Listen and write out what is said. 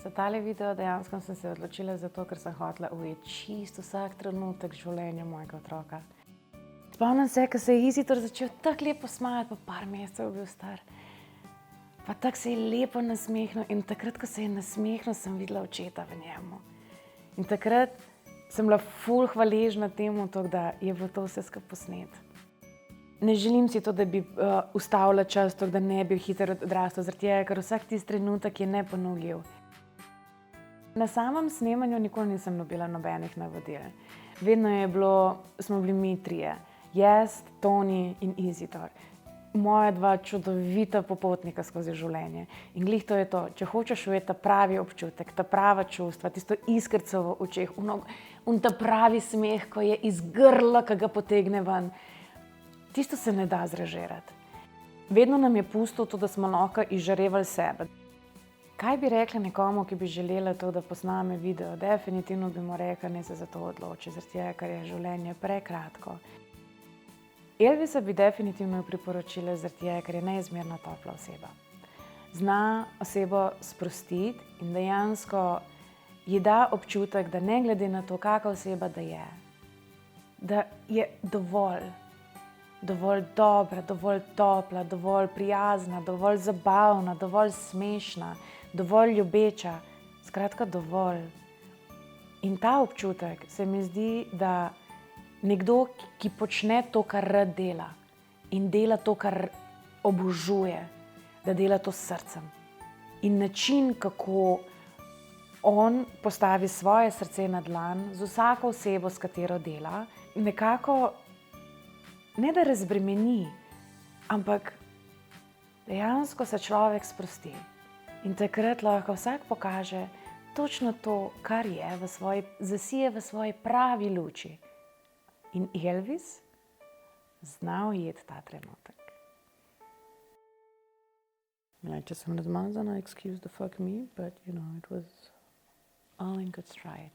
Za tale video dejansko sem se odločila zato, ker sem hotela ujeti čisto vsak trenutek življenja mojega otroka. Spomnim se, ko se je Izidor začel tako lepo smajati, pa par mesecev bil star. Pa tako se je lepo nasmehnil in takrat, ko se je nasmehnil, sem videla očeta v njemu. In takrat sem bila ful hvaležna temu, da je bilo to vse skupaj posnet. Ne želim si to, da bi ustavila čas, da ne bi hitro odrastel, zaradi tega, ker vsak tisti trenutek je neponovljiv. Na samem snemanju nikoli nisem dobila nobenih navodil. Vedno smo bili mi trije. Jaz, Toni in Izidor. Moja dva čudovita popotnika skozi življenje. In glih to je to, če hočeš ujeti ta pravi občutek, ta prava čustva, tisto iskrico v očeh, ta pravi smeh, ko je iz grla, ki ga potegne ven, tisto se ne da zrežirati. Vedno nam je pustil to, da smo lahko izžarevali sebe. Kaj bi rekla nekomu, ki bi želela to, da posname video? Definitivno bi mu rekla, naj se za to odloči, zaradi tega, ker je življenje prekratko. Elvisa bi definitivno priporočila zaradi tega, ker je neizmerno topla oseba. Zna osebo sprostiti in dejansko ji da občutek, da ne glede na to, kakšna oseba da je dovolj. Dovolj dobra, dovolj topla, dovolj prijazna, dovolj zabavna, dovolj smešna, dovolj ljubeča, skratka dovolj. In ta občutek se mi zdi, da nekdo, ki počne to, kar rad dela in dela to, kar obožuje, da dela to s srcem. In način, kako on postavi svoje srce na dlan z vsako osebo, s katero dela, nekako ne da razbremeni, ampak dejansko se človek sprosti. In takrat lahko vsak pokaže točno to, kar zasije v svoji pravi luči. In Elvis zna ujeti ta trenutek. Če sem razmazana, excuse the fuck me, but it was all in good stride.